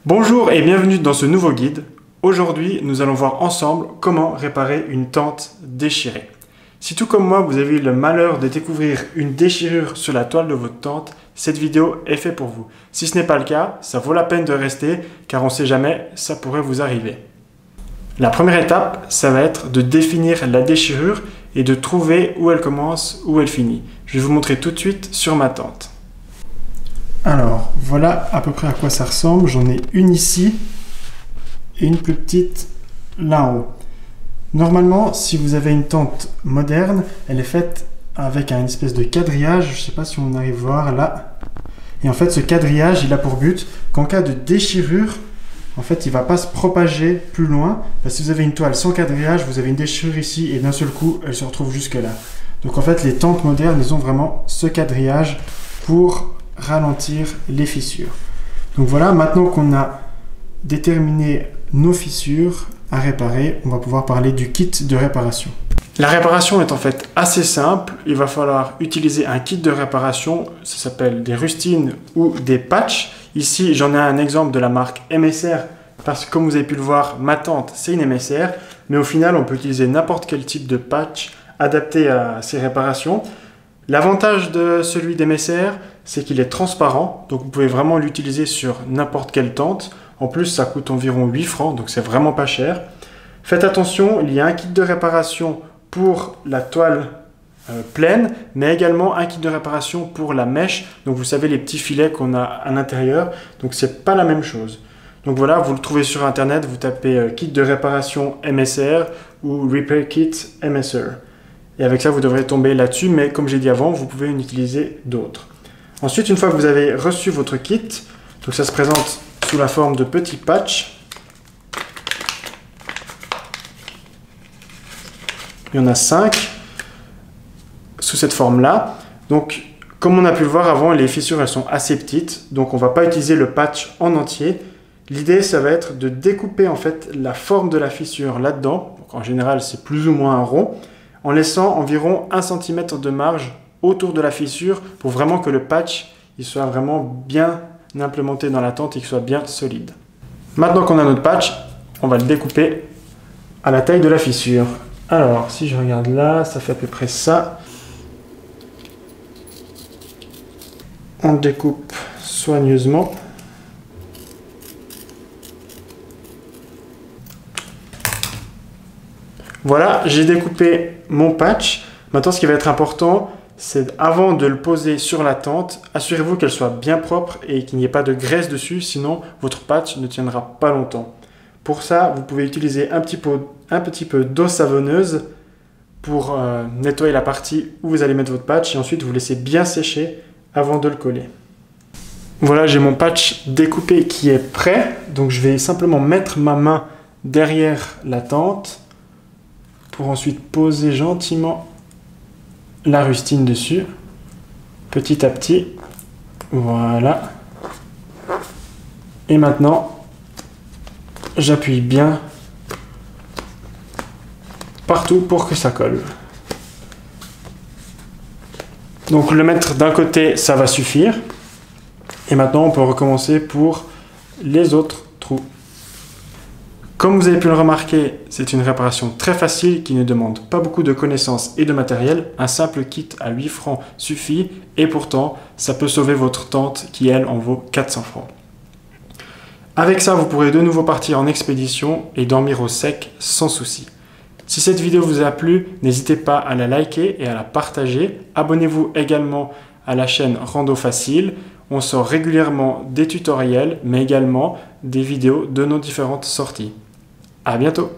Bonjour et bienvenue dans ce nouveau guide. Aujourd'hui, nous allons voir ensemble comment réparer une tente déchirée. Si tout comme moi, vous avez eu le malheur de découvrir une déchirure sur la toile de votre tente, cette vidéo est faite pour vous. Si ce n'est pas le cas, ça vaut la peine de rester car on ne sait jamais, ça pourrait vous arriver. La première étape, ça va être de définir la déchirure et de trouver où elle commence, où elle finit. Je vais vous montrer tout de suite sur ma tente. Alors, voilà à peu près à quoi ça ressemble. J'en ai une ici et une plus petite là en haut. Normalement, si vous avez une tente moderne, elle est faite avec une espèce de quadrillage. Je ne sais pas si on arrive à voir là. Et en fait, ce quadrillage, il a pour but qu'en cas de déchirure, en fait, il ne va pas se propager plus loin. Parce que si vous avez une toile sans quadrillage, vous avez une déchirure ici et d'un seul coup, elle se retrouve jusque là. Donc en fait, les tentes modernes, ils ont vraiment ce quadrillage pour ralentir les fissures. Donc voilà, maintenant qu'on a déterminé nos fissures à réparer, on va pouvoir parler du kit de réparation. La réparation est en fait assez simple. Il va falloir utiliser un kit de réparation, ça s'appelle des rustines ou des patchs. Ici, j'en ai un exemple de la marque MSR parce que comme vous avez pu le voir, ma tente c'est une MSR, mais au final, on peut utiliser n'importe quel type de patch adapté à ces réparations. L'avantage de celui d'MSR, c'est qu'il est transparent, donc vous pouvez vraiment l'utiliser sur n'importe quelle tente. En plus, ça coûte environ 8 francs, donc c'est vraiment pas cher. Faites attention, il y a un kit de réparation pour la toile pleine, mais également un kit de réparation pour la mèche. Donc vous savez, les petits filets qu'on a à l'intérieur, donc c'est pas la même chose. Donc voilà, vous le trouvez sur internet, vous tapez kit de réparation MSR ou Repair Kit MSR. Et avec ça, vous devrez tomber là-dessus, mais comme j'ai dit avant, vous pouvez en utiliser d'autres. Ensuite, une fois que vous avez reçu votre kit, donc ça se présente sous la forme de petits patchs. Il y en a 5 sous cette forme-là. Donc, comme on a pu le voir avant, les fissures elles sont assez petites, donc on ne va pas utiliser le patch en entier. L'idée, ça va être de découper en fait la forme de la fissure là-dedans. Donc, en général, c'est plus ou moins un rond, en laissant environ 1 cm de marge autour de la fissure pour vraiment que le patch il soit vraiment bien implémenté dans la tente et qu'il soit bien solide. Maintenant qu'on a notre patch, on va le découper à la taille de la fissure. Alors, si je regarde là, ça fait à peu près ça. On le découpe soigneusement. Voilà, j'ai découpé mon patch. Maintenant, ce qui va être important, c'est avant de le poser sur la tente, assurez-vous qu'elle soit bien propre et qu'il n'y ait pas de graisse dessus, sinon votre patch ne tiendra pas longtemps. Pour ça, vous pouvez utiliser un petit peu d'eau savonneuse pour nettoyer la partie où vous allez mettre votre patch et ensuite vous laissez bien sécher avant de le coller. Voilà, j'ai mon patch découpé qui est prêt. Donc je vais simplement mettre ma main derrière la tente pour ensuite poser gentiment la rustine dessus, petit à petit. Voilà. Et maintenant, j'appuie bien partout pour que ça colle. Donc le mettre d'un côté, ça va suffire. Et maintenant, on peut recommencer pour les autres trous. Comme vous avez pu le remarquer, c'est une réparation très facile qui ne demande pas beaucoup de connaissances et de matériel. Un simple kit à 8 francs suffit et pourtant, ça peut sauver votre tente qui, elle, en vaut 400 francs. Avec ça, vous pourrez de nouveau partir en expédition et dormir au sec sans souci. Si cette vidéo vous a plu, n'hésitez pas à la liker et à la partager. Abonnez-vous également à la chaîne Rando Facile. On sort régulièrement des tutoriels, mais également des vidéos de nos différentes sorties. À bientôt!